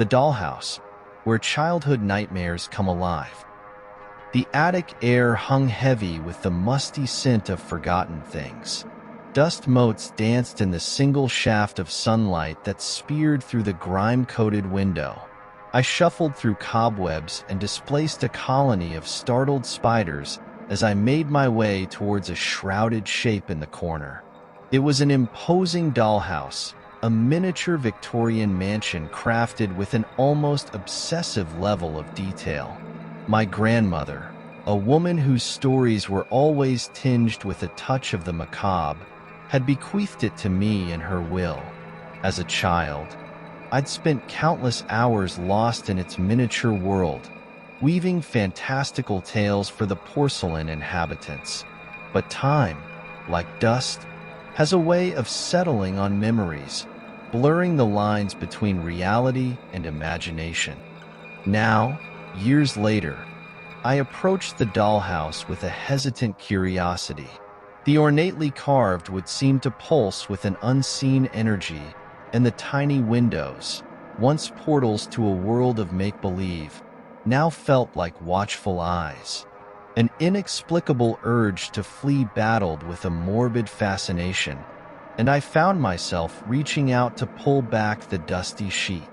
The dollhouse, where childhood nightmares come alive. The attic air hung heavy with the musty scent of forgotten things. Dust motes danced in the single shaft of sunlight that speared through the grime-coated window. I shuffled through cobwebs and displaced a colony of startled spiders as I made my way towards a shrouded shape in the corner. It was an imposing dollhouse, a miniature Victorian mansion crafted with an almost obsessive level of detail. My grandmother, a woman whose stories were always tinged with a touch of the macabre, had bequeathed it to me in her will. As a child, I'd spent countless hours lost in its miniature world, weaving fantastical tales for the porcelain inhabitants. But time, like dust, has a way of settling on memories, blurring the lines between reality and imagination. Now, years later, I approached the dollhouse with a hesitant curiosity. The ornately carved would seem to pulse with an unseen energy, and the tiny windows, once portals to a world of make-believe, now felt like watchful eyes. An inexplicable urge to flee battled with a morbid fascination, and I found myself reaching out to pull back the dusty sheet.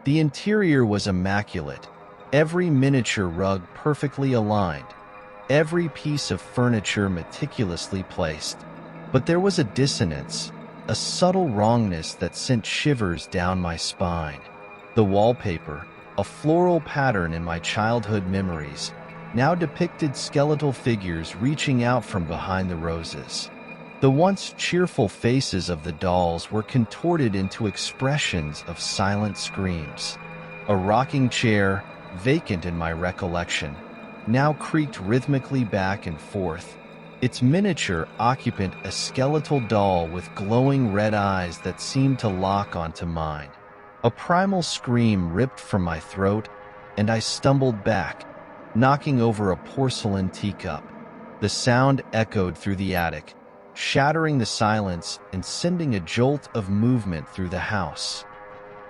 The interior was immaculate, every miniature rug perfectly aligned, every piece of furniture meticulously placed. But there was a dissonance, a subtle wrongness that sent shivers down my spine. The wallpaper, a floral pattern in my childhood memories, now depicted skeletal figures reaching out from behind the roses. The once cheerful faces of the dolls were contorted into expressions of silent screams. A rocking chair, vacant in my recollection, now creaked rhythmically back and forth, its miniature occupant a skeletal doll with glowing red eyes that seemed to lock onto mine. A primal scream ripped from my throat, and I stumbled back, knocking over a porcelain teacup. The sound echoed through the attic, shattering the silence and sending a jolt of movement through the house.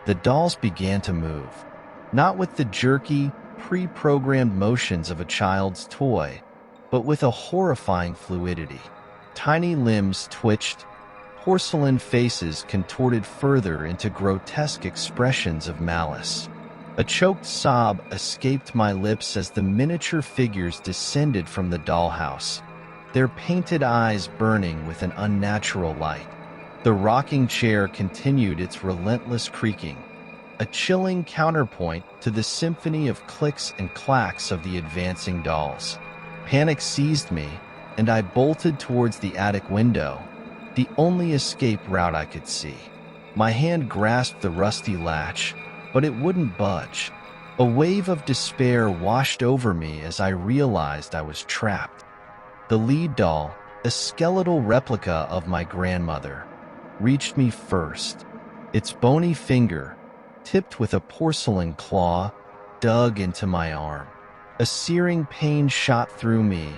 The dolls began to move, not with the jerky, pre-programmed motions of a child's toy, but with a horrifying fluidity. Tiny limbs twitched, porcelain faces contorted further into grotesque expressions of malice. A choked sob escaped my lips as the miniature figures descended from the dollhouse, their painted eyes burning with an unnatural light. The rocking chair continued its relentless creaking, a chilling counterpoint to the symphony of clicks and clacks of the advancing dolls. Panic seized me, and I bolted towards the attic window, the only escape route I could see. My hand grasped the rusty latch, but it wouldn't budge. A wave of despair washed over me as I realized I was trapped. The lead doll, a skeletal replica of my grandmother, reached me first. Its bony finger, tipped with a porcelain claw, dug into my arm. A searing pain shot through me,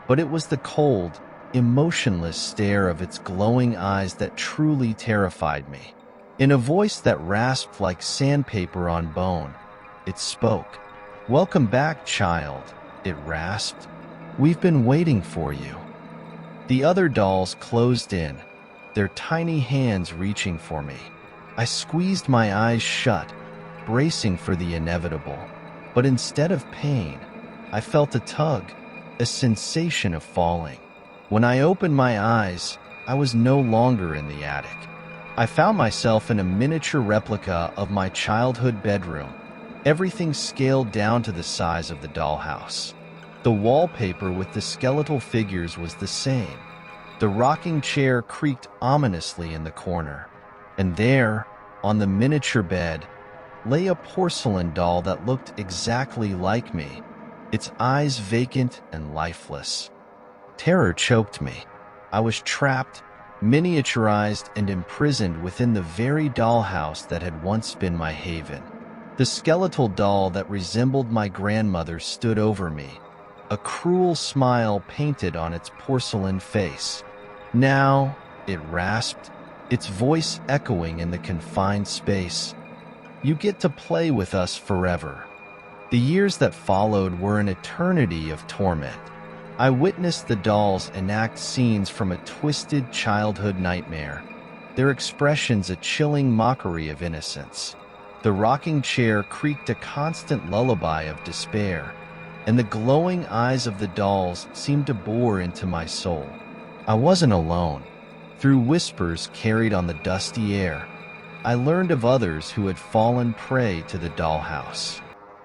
but it was the cold, emotionless stare of its glowing eyes that truly terrified me. In a voice that rasped like sandpaper on bone, it spoke. "Welcome back, child," it rasped. "We've been waiting for you." The other dolls closed in, their tiny hands reaching for me. I squeezed my eyes shut, bracing for the inevitable. But instead of pain, I felt a tug, a sensation of falling. When I opened my eyes, I was no longer in the attic. I found myself in a miniature replica of my childhood bedroom, everything scaled down to the size of the dollhouse. The wallpaper with the skeletal figures was the same. The rocking chair creaked ominously in the corner. And there, on the miniature bed, lay a porcelain doll that looked exactly like me, its eyes vacant and lifeless. Terror choked me. I was trapped, miniaturized, and imprisoned within the very dollhouse that had once been my haven. The skeletal doll that resembled my grandmother stood over me, a cruel smile painted on its porcelain face. "Now," it rasped, its voice echoing in the confined space, You get to play with us forever." The years that followed were an eternity of torment. I witnessed the dolls enact scenes from a twisted childhood nightmare, their expressions a chilling mockery of innocence. The rocking chair creaked a constant lullaby of despair, and the glowing eyes of the dolls seemed to bore into my soul. I wasn't alone. Through whispers carried on the dusty air, I learned of others who had fallen prey to the dollhouse.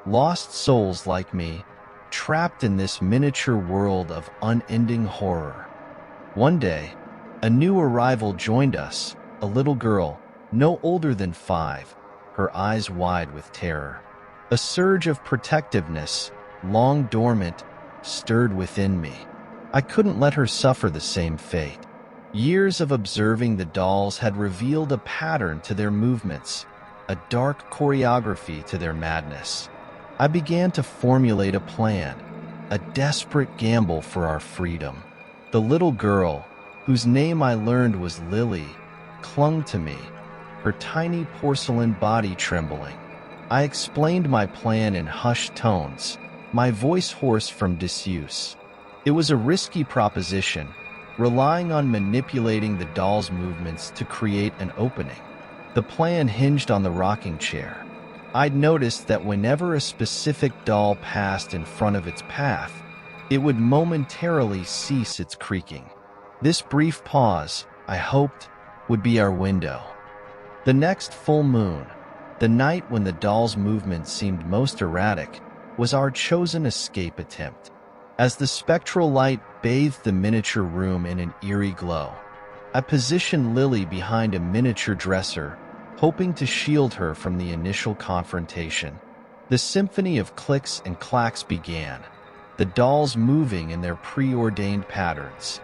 Lost souls like me, trapped in this miniature world of unending horror. One day, a new arrival joined us, a little girl, no older than 5, her eyes wide with terror. A surge of protectiveness, long dormant, stirred within me. I couldn't let her suffer the same fate. Years of observing the dolls had revealed a pattern to their movements, a dark choreography to their madness. I began to formulate a plan, a desperate gamble for our freedom. The little girl, whose name I learned was Lily, clung to me, her tiny porcelain body trembling. I explained my plan in hushed tones, my voice hoarse from disuse. It was a risky proposition, relying on manipulating the doll's movements to create an opening. The plan hinged on the rocking chair. I'd noticed that whenever a specific doll passed in front of its path, it would momentarily cease its creaking. This brief pause, I hoped, would be our window. The next full moon, the night when the doll's movements seemed most erratic, was our chosen escape attempt. As the spectral light bathed the miniature room in an eerie glow, I positioned Lily behind a miniature dresser, hoping to shield her from the initial confrontation. The symphony of clicks and clacks began, the dolls moving in their preordained patterns.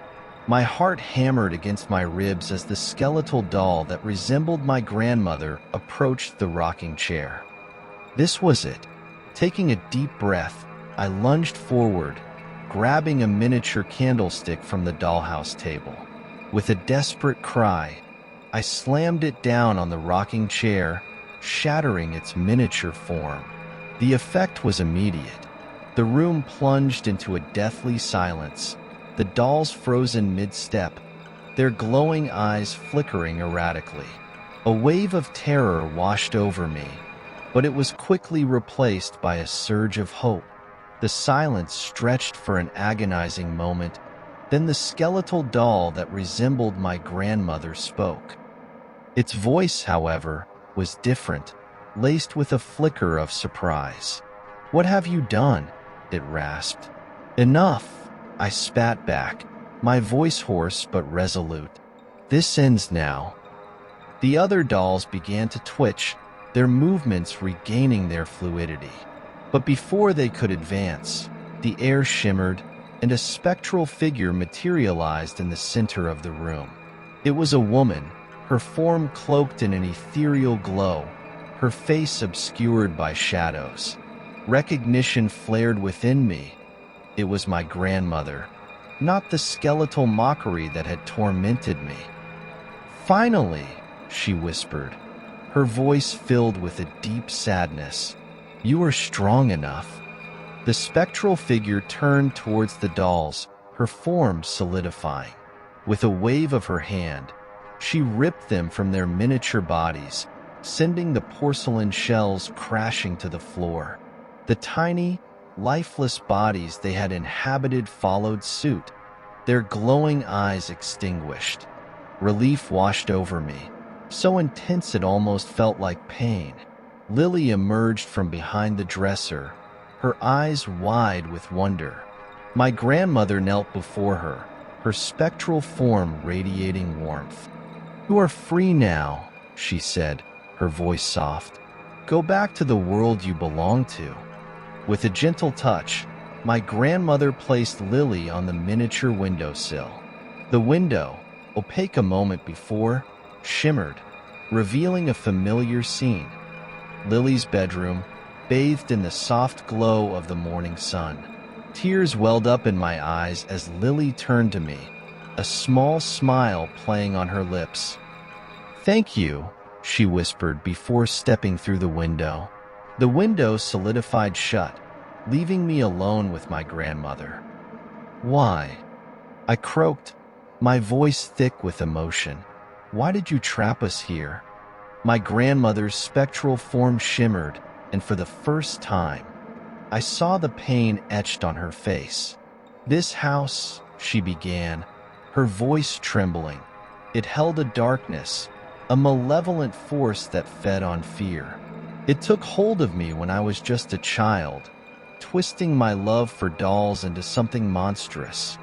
My heart hammered against my ribs as the skeletal doll that resembled my grandmother approached the rocking chair. This was it. Taking a deep breath, I lunged forward, grabbing a miniature candlestick from the dollhouse table. With a desperate cry, I slammed it down on the rocking chair, shattering its miniature form. The effect was immediate. The room plunged into a deathly silence, the dolls frozen mid-step, their glowing eyes flickering erratically. A wave of terror washed over me, but it was quickly replaced by a surge of hope. The silence stretched for an agonizing moment, then the skeletal doll that resembled my grandmother spoke. Its voice, however, was different, laced with a flicker of surprise. "What have you done?" it rasped. "Enough," I spat back, my voice hoarse but resolute. "This ends now." The other dolls began to twitch, their movements regaining their fluidity. But before they could advance, the air shimmered, and a spectral figure materialized in the center of the room. It was a woman, her form cloaked in an ethereal glow, her face obscured by shadows. Recognition flared within me. It was my grandmother, not the skeletal mockery that had tormented me. "Finally," she whispered, her voice filled with a deep sadness. "You are strong enough." The spectral figure turned towards the dolls, her form solidifying. With a wave of her hand, she ripped them from their miniature bodies, sending the porcelain shells crashing to the floor. The tiny, lifeless bodies they had inhabited followed suit, their glowing eyes extinguished. Relief washed over me, so intense it almost felt like pain. Lily emerged from behind the dresser, her eyes wide with wonder. My grandmother knelt before her, her spectral form radiating warmth. "You are free now," she said, her voice soft. "Go back to the world you belong to." With a gentle touch, my grandmother placed Lily on the miniature windowsill. The window, opaque a moment before, shimmered, revealing a familiar scene. Lily's bedroom, bathed in the soft glow of the morning sun. Tears welled up in my eyes as Lily turned to me, a small smile playing on her lips. "Thank you," she whispered before stepping through the window. The window solidified shut, leaving me alone with my grandmother. Why? I croaked, my voice thick with emotion. Why did you trap us here? My grandmother's spectral form shimmered, and for the first time, I saw the pain etched on her face. This house, she began, her voice trembling. It held a darkness, a malevolent force that fed on fear. It took hold of me when I was just a child, twisting my love for dolls into something monstrous.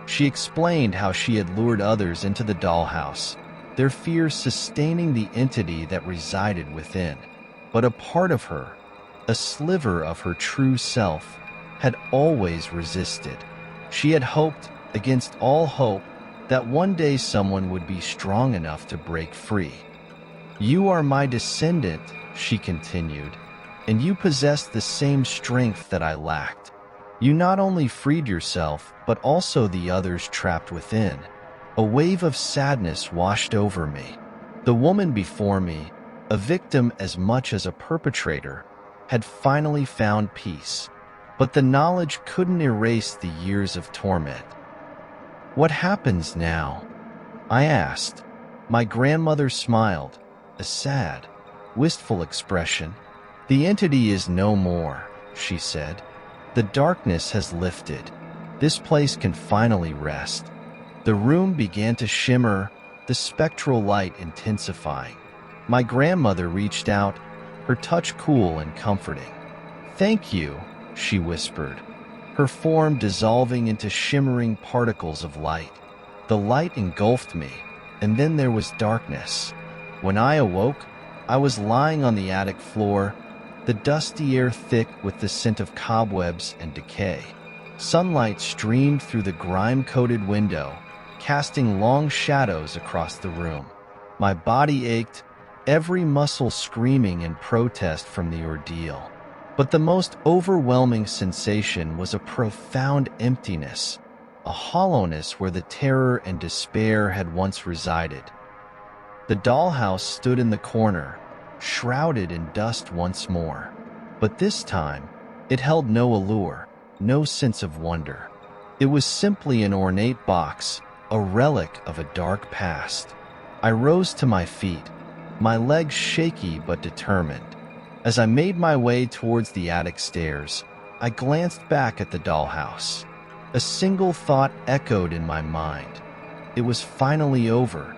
She explained how she had lured others into the dollhouse, their fears sustaining the entity that resided within. But a part of her, a sliver of her true self, had always resisted. She had hoped, against all hope, that one day someone would be strong enough to break free. You are my descendant, she continued, and you possess the same strength that I lacked. You not only freed yourself, but also the others trapped within. A wave of sadness washed over me. The woman before me, a victim as much as a perpetrator, had finally found peace, but the knowledge couldn't erase the years of torment. What happens now? I asked. My grandmother smiled, a sad, wistful expression. The entity is no more, she said. The darkness has lifted. This place can finally rest. The room began to shimmer, the spectral light intensifying. My grandmother reached out, her touch cool and comforting. Thank you, she whispered, her form dissolving into shimmering particles of light. The light engulfed me, and then there was darkness. When I awoke, I was lying on the attic floor, the dusty air thick with the scent of cobwebs and decay. Sunlight streamed through the grime-coated window, casting long shadows across the room. My body ached, every muscle screaming in protest from the ordeal. But the most overwhelming sensation was a profound emptiness, a hollowness where the terror and despair had once resided. The dollhouse stood in the corner, shrouded in dust once more. But this time, it held no allure, no sense of wonder. It was simply an ornate box, a relic of a dark past. I rose to my feet, my legs shaky but determined. As I made my way towards the attic stairs, I glanced back at the dollhouse. A single thought echoed in my mind. It was finally over,